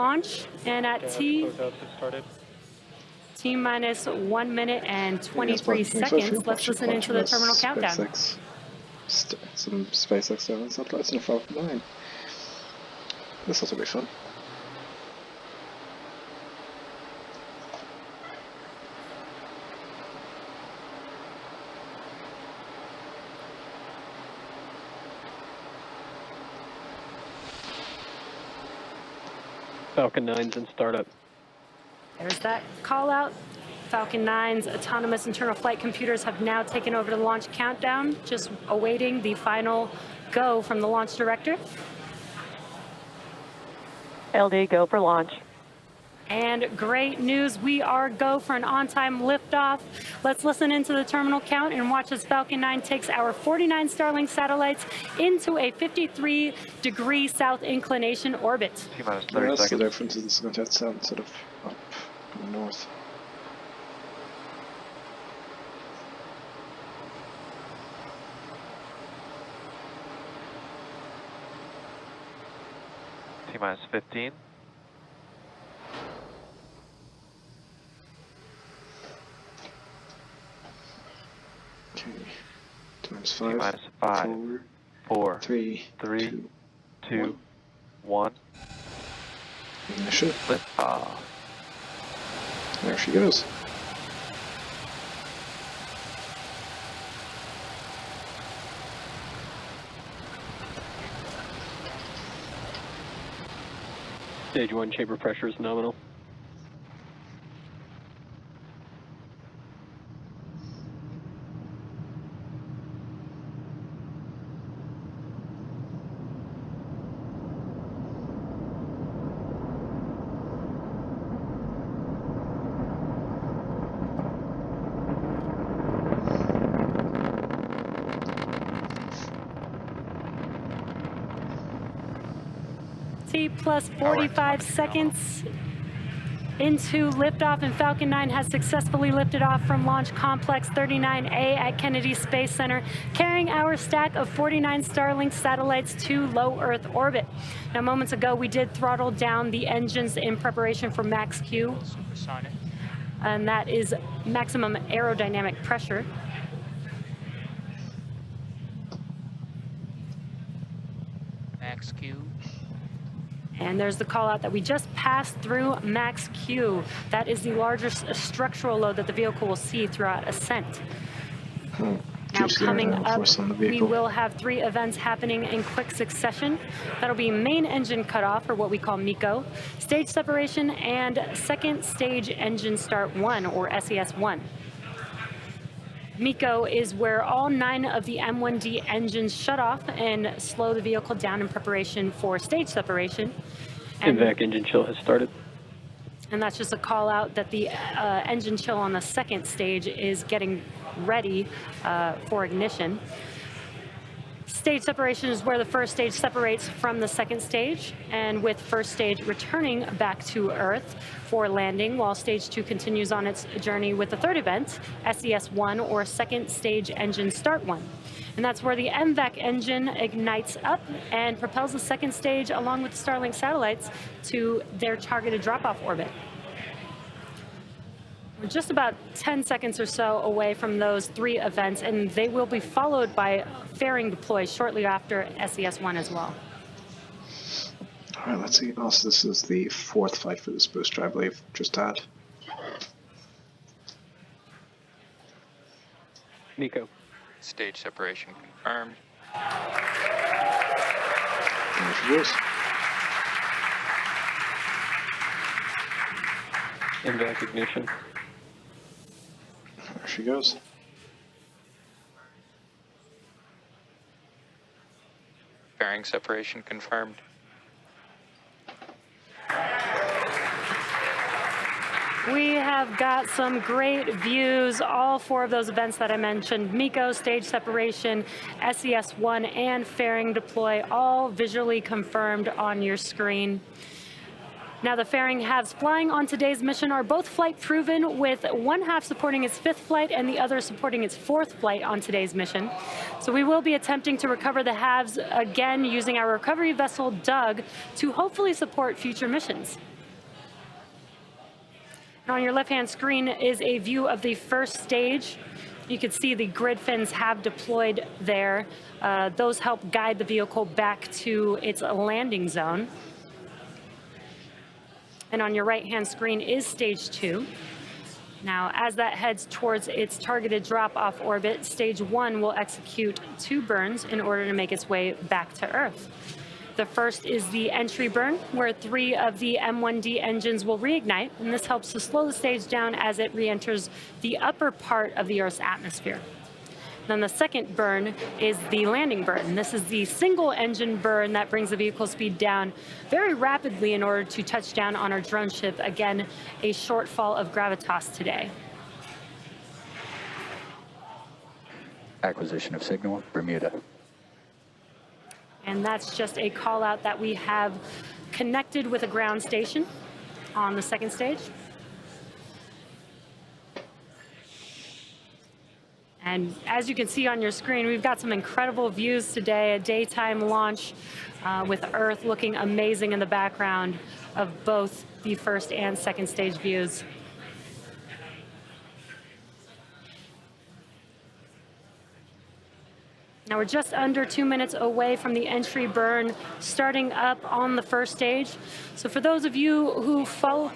launch, and at T-minus 1 minute and 23 seconds, let's listen into the terminal countdown. Some SpaceX 7 satellites and a Falcon 9. This will be fun. Falcon 9's in startup. There's that call out. Falcon 9's autonomous internal flight computers have now taken over the launch countdown, just awaiting the final go from the launch director. LD, go for launch. And great news, we are go for an on-time liftoff. Let's listen into the terminal count and watch as Falcon 9 takes our 49 Starlink satellites into a 53-degree south inclination orbit. T-minus 30 seconds. The difference is it's going to head south instead of up north. T-minus 15. Okay. T-minus 5. T-minus 5. 4. 3. 2. 1. Ignition. Liftoff. There she goes. Stage 1 chamber pressure is nominal. Plus 45 seconds into liftoff, and Falcon 9 has successfully lifted off from Launch Complex 39A at Kennedy Space Center, carrying our stack of 49 Starlink satellites to low Earth orbit. Now, moments ago, we did throttle down the engines in preparation for max Q, and that is maximum aerodynamic pressure. Max Q. And there's the call out that we just passed through max Q. That is the largest structural load that the vehicle will see throughout ascent. Now coming up, we will have 3 events happening in quick succession. That'll be main engine cutoff, or what we call MECO, stage separation, and second stage engine start 1, or SES-1. MECO is where all 9 of the M1D engines shut off and slow the vehicle down in preparation for stage separation. INVAC engine chill has started. And that's just a call out that the engine chill on the second stage is getting ready for ignition. Stage separation is where the first stage separates from the second stage, and with first stage returning back to Earth for landing, while stage 2 continues on its journey with the third event, SES-1, or second stage engine start 1. And that's where the MVAC engine ignites up and propels the second stage along with the Starlink satellites to their targeted drop-off orbit. We're just about 10 seconds or so away from those 3 events, and they will be followed by fairing deploy shortly after SES-1 as well. All right, let's see. Also, this is the 4th flight for this booster, I believe, just had. MECO. Stage separation confirmed. There she goes. INVAC ignition. There she goes. Fairing separation confirmed. We have got some great views, all 4 of those events that I mentioned, MECO, stage separation, SES-1, and fairing deploy, all visually confirmed on your screen. Now, the fairing halves flying on today's mission are both flight proven, with one half supporting its 5th flight and the other supporting its 4th flight on today's mission. So we will be attempting to recover the halves again using our recovery vessel, Doug, to hopefully support future missions. On your left-hand screen is a view of the first stage. You can see the grid fins have deployed there. Those help guide the vehicle back to its landing zone. And on your right-hand screen is stage 2. Now, as that heads towards its targeted drop-off orbit, stage 1 will execute 2 burns in order to make its way back to Earth. The first is the entry burn, where 3 of the M1D engines will reignite, and this helps to slow the stage down as it re-enters the upper part of the Earth's atmosphere. Then the second burn is the landing burn. This is the single engine burn that brings the vehicle speed down very rapidly in order to touch down on our drone ship. Again, a shortfall of gravitas today. Acquisition of signal, Bermuda. And that's just a call out that we have connected with a ground station on the second stage. And as you can see on your screen, we've got some incredible views today, a daytime launch with Earth looking amazing in the background of both the first and second stage views. Now we're just under 2 minutes away from the entry burn starting up on the first stage. So for those of you who follow,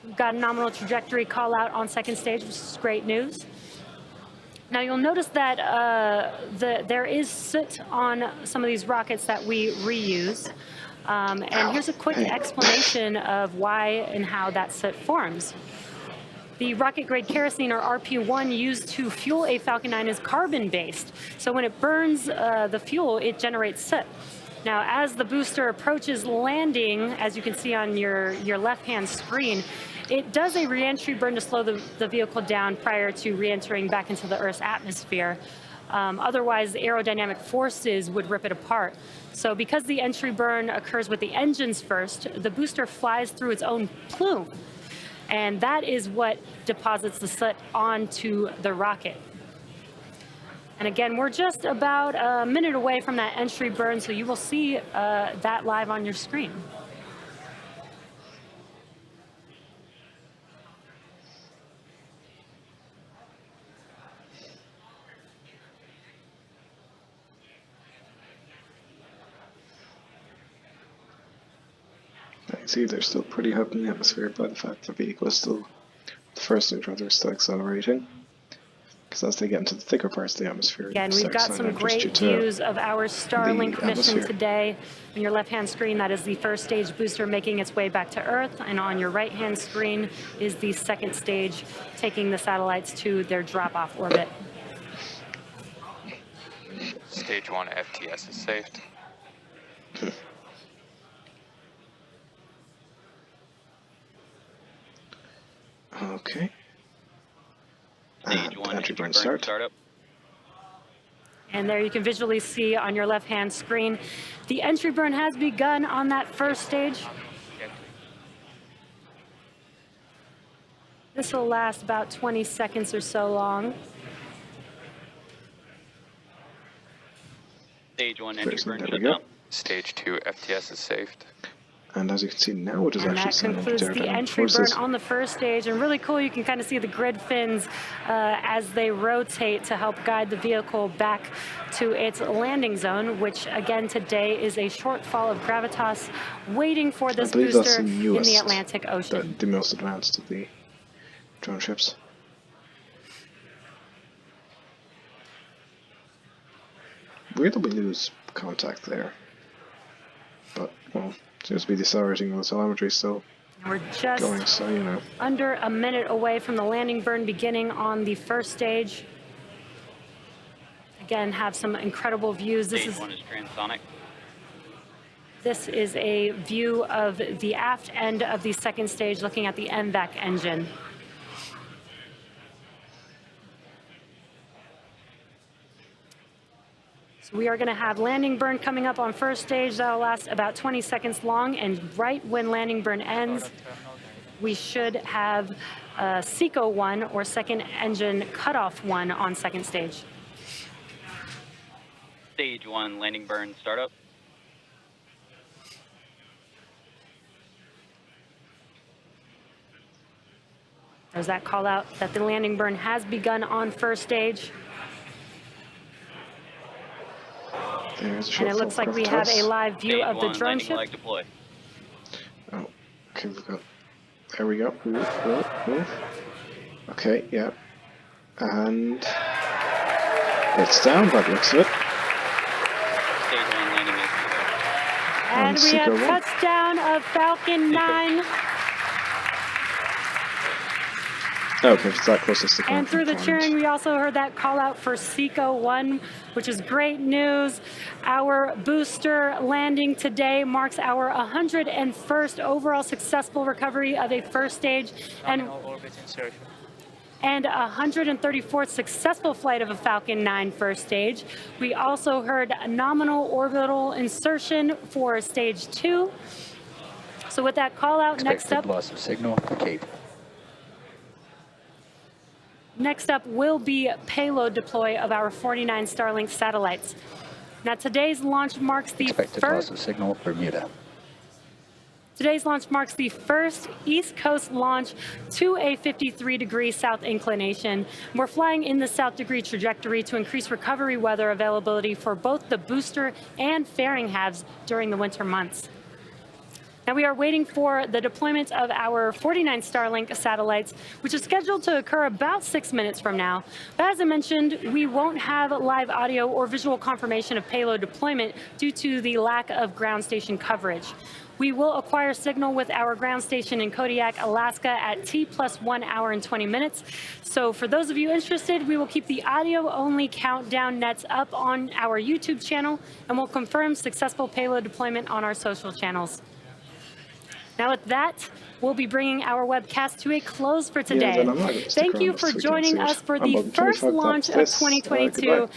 we've got a nominal trajectory call out on second stage, which is great news. Now you'll notice that there is soot on some of these rockets that we reuse. And here's a quick explanation of why and how that soot forms. The rocket-grade kerosene, or RP1, used to fuel a Falcon 9 is carbon-based. So when it burns the fuel, it generates soot. Now, as the booster approaches landing, as you can see on your left-hand screen, it does a re-entry burn to slow the vehicle down prior to re-entering back into the Earth's atmosphere. Otherwise, aerodynamic forces would rip it apart. So because the entry burn occurs with the engines first, the booster flies through its own plume. And that is what deposits the soot onto the rocket. And again, we're just about a minute away from that entry burn, so you will see that live on your screen. I see they're still pretty up in the atmosphere by the fact the vehicle is still, the first stage rather, is still accelerating. Because as they get into the thicker parts of the atmosphere, Again, we've got some great views of our Starlink mission today. On your left-hand screen, that is the first stage booster making its way back to Earth. And on your right-hand screen is the second stage taking the satellites to their drop-off orbit. Stage 1 FTS is saved. Okay. Stage 1 entry burn burn start. startup. And there you can visually see on your left-hand screen, the entry burn has begun on that first stage. This will last about 20 seconds or so long. Stage 1 entry burn There we shut go. down. Stage 2 FTS is saved. And as you can see now, it is And actually that signing concludes the aerodynamic entry burn forces. on the first stage. And really cool, you can kind of see the grid fins as they rotate to help guide the vehicle back to its landing zone, which again today is a shortfall of gravitas waiting for this I believe that's booster the in newest, the Atlantic Ocean. the most advanced of the drone ships. Weird that we lose contact there. But, well, seems to be decelerating on the telemetry still We're just going, so you know. under a minute away from the landing burn beginning on the first stage. Again, have some incredible views. Stage 1 is transonic. This is a view of the aft end of the second stage looking at the MVAC engine. So we are going to have landing burn coming up on first stage. That'll last about 20 seconds long, and right when landing burn ends, we should have SECO 1, or second engine cutoff 1, on second stage. Stage 1 landing burn startup. There's that call out that the landing burn has begun on first stage. There's a short And it looks like we have a live view Stage of the 1, drone landing ship. leg deploy. Oh, okay, we've got. There we go. Move. Okay, yeah. And it's down by the looks of it. Stage 1, landing leg deploy. And we have Seeker 1. touchdown of Falcon 9. Okay, it's that closest to ground. And through the conformed. cheering, we also heard that call out for Seco 1, which is great news. Our booster landing today marks our 101st overall successful recovery of a first stage and 134th successful flight of a Falcon 9 first stage. We also heard nominal orbital insertion for stage 2. So with that call out, next up, loss of signal, Cape. next up will be payload deploy of our 49 Starlink satellites. Now today's launch marks the Expected loss of signal, Bermuda. Today's launch marks the first East Coast launch to a 53-degree south inclination. We're flying in the south degree trajectory to increase recovery weather availability for both the booster and fairing halves during the winter months. Now we are waiting for the deployment of our 49 Starlink satellites, which is scheduled to occur about 6 minutes from now. But as I mentioned, we won't have live audio or visual confirmation of payload deployment due to the lack of ground station coverage. We will acquire signal with our ground station in Kodiak, Alaska at T plus 1 hour and 20 minutes. So for those of you interested, we will keep the audio-only countdown nets up on our YouTube channel, and we'll confirm successful payload deployment on our social channels. Now with that, we'll be bringing our webcast to a close for today. then I'm not gonna stick Thank you around for this weekend, joining so us for I'm the about first 25 launch of this. 2022. Goodbye.